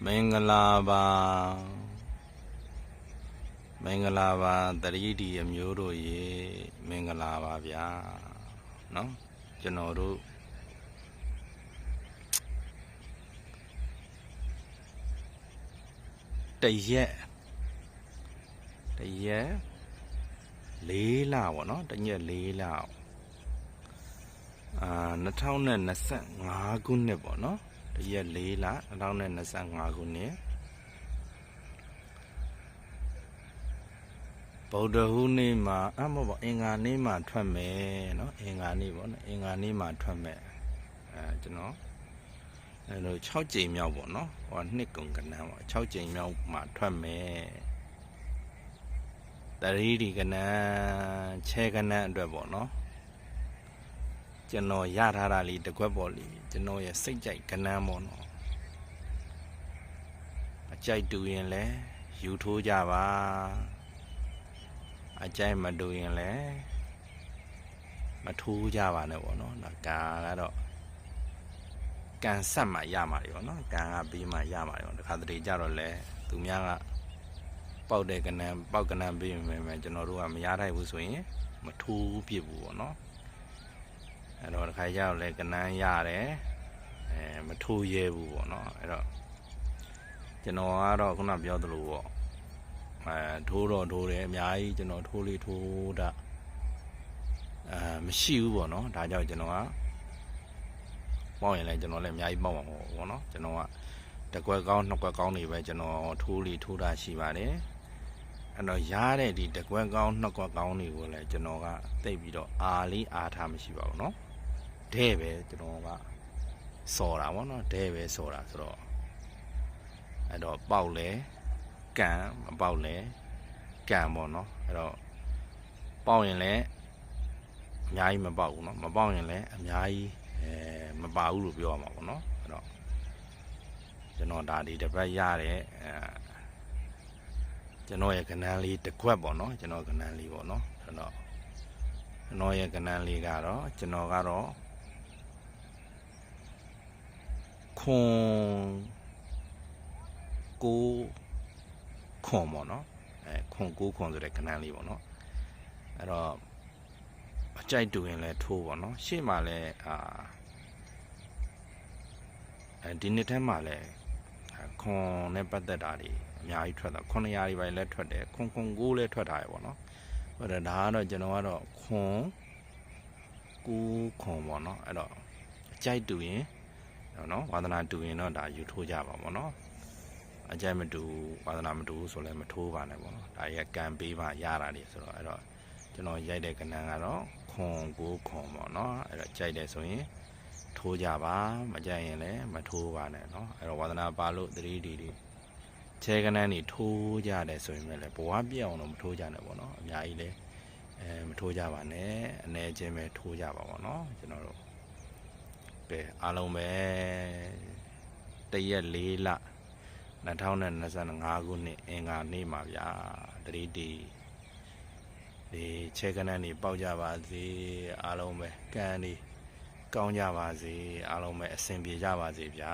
မင်္ဂလာပါမင်္ဂလာပါတတိဒီအမျိုးတို့ရေမင်္ဂလာပါဗျာနော်ကျွန်တော်တို့တရက်၄လပေါ့နော်တရက်၄လ2025ခုနှစ်ပေါ့နော်တရက်၄လ2025ခုနှစ်ဗုဒ္ဓဟူးနေ့မှာမဟုတ်ပါအင်္ဂါနေ့မှာထွက်မယ်နော်အင်္ဂါနေ့ပေါ့နော်အင်္ဂါနေ့မှာထွက်မယ်ကျွန်တော်လို6ကြိမ်မြောက်ပေါ့နော်ဟိုနှစ်ကုန်ကဏ္ဍပေါ့6ကြိမ်မြောက်မှာထွက်မယ်တရီဒီကဏ္ဍချဲကဏ္ဍအတွက်ပေါ့နော်ကျွန်တော်ရထားတာလေးတစ်ခွက်ပေါ့လေကျွန်တော်ရဲ့စိတ်ကြိုက်ကဏ္ဍပေါ့နော်အကြိုက်တူရင်လဲယူထိုးကြပါအကြိုက်မတူရင်လည်းမထိုးကြပါနဲ့ပေါ့နော်ဒါကံကတော့ကံဆက်မှရမှာတွေပေါ့နော်ကံကပြီးမှရမှာတွေပေါ့တခါတလေကြတော့လဲသူများကပေါက်တဲ့ကဏ္ဍပေါက်ကဏ္ဍပြီးမယ်ကျွန်တော်တို့ကမရထိုက်ဘူးဆိုရင်မထိုးပြစ်ဘူးပေါ့နော်အဲ့တော့တခါကြတော့လဲကဏ္ဍရတယ်မထိုးရဲဘူးပေါ့နော်အဲ့တော့ကျွန်တော်ကတော့ခုနပြောသလိုပေါ့ထိုးတော့ထိုးတယ်အများကြီးကျွန်တော်ထိုးလေးထိုးတာမရှိဘူးပေါ့နော်ဒါကြောင့်ကျွန်တော်ကပေါက်ရင်လည်းကျွန်တော်လည်းအများကြီးပေါက်မှာပေါ့နော်ကျွန်တော်ကတစ်ကွက်ကောင်းနှစ်ကွက်ကောင်းတွေပဲကျွန်တော်ထိုးလေးထိုးတာရှိပါတယ်အဲ့တော့ရတဲ့ဒီတစ်ကွက်ကောင်းနှစ်ကွက်ကောင်းတွေကိုလည်းကျွန်တော်ကသိပြီးတော့အားလေးအားထားမရှိပါဘူးနော်တဲ့ပဲကျွန်တော်ကစော်တာပေါ့နော်တဲ့ပဲစော်တာဆိုတော့အဲ့တော့ပေါက်လဲကံမပေါက်လဲကံပေါ့နော်အဲ့တော့ပေါက်ရင်လည်းအများကြီးမပေါက်ဘူးနော်မပေါက်ရင်လည်းအများကြီးမပါဘူးလို့ပြောရမှာပေါ့နော်အဲ့တော့ကျွန်တော်ဒါဒီတစ်ပတ်ရတဲ့ကျွန်တော်ရဲ့ကဏ္ဍလေးတစ်ခွက်ပေါ့နော်ကျွန်တော်ကဏ္ဍလေးပေါ့နော်အဲ့တော့ကျွန်တော်ရဲ့ကဏ္ဍလေးကတော့ကျွန်တော်ကတော့ခွန်ကိုခွန်ပေါ့နော်ခွန်ကိုခွန်ဆိုတဲ့ကဏ္ဍလေးပေါ့နော်အဲ့တော့အကြိုက်တူရင်လည်းထိုးပေါ့နော်ရှေ့မှာလည်းဒီနှစ်ထဲမှာလည်းခွန်နဲ့ပတ်သက်တာတွေအများကြီးထွက်တာ900တွေပဲလည်းထွက်တယ်ခွန်ကိုလည်းထွက်တာရပေါ့နော်ဟုတ်တယ်ဒါကတော့ကျွန်တော်ကတော့ခွန်ကိုခွန်ပေါ့နော်အဲ့တော့အကြိုက်တူရင်နော်ဝါသနာတူရင်တော့ဒါယူထိုးကြပါပေါ့နော်အကြိုက်မတူဝါသနာမတူဆိုလည်းမထိုးပါနဲ့ပေါ့နော်ဒါရကံပေးမှရတာတွေဆိုတော့အဲ့တော့ကျွန်တော်ရိုက်တဲ့ကဏ္ဍကတော့ခွန်ကိုခွန်ပေါ့နော်အဲ့တော့ကြိုက်တယ်ဆိုရင်ထိုးကြပါမကြိုက်ရင်လည်းမထိုးပါနဲ့နော်အဲ့တော့ဝါသနာပါလို့3D တွေချဲကဏ္ဍတွေထိုးကြတယ်ဆိုရင်လည်းဘဝပြည့်အောင်တော့မထိုးကြနဲ့ပေါ့နော်အများကြီးလည်းမထိုးကြပါနဲ့အနည်းချင်းပဲထိုးကြပါပေါ့နော်ကျွန်တော်တို့ကဲအားလုံးပဲတရက်၄လ2025ခုနှစ်အင်္ဂါနေ့မှာဗျာ3D ဒီချဲကဏ္ဍတွေပေါက်ကြပါစေအားလုံးပဲကံတွေကောင်းကြပါစေအားလုံးပဲအဆင်ပြေကြပါစေဗျာ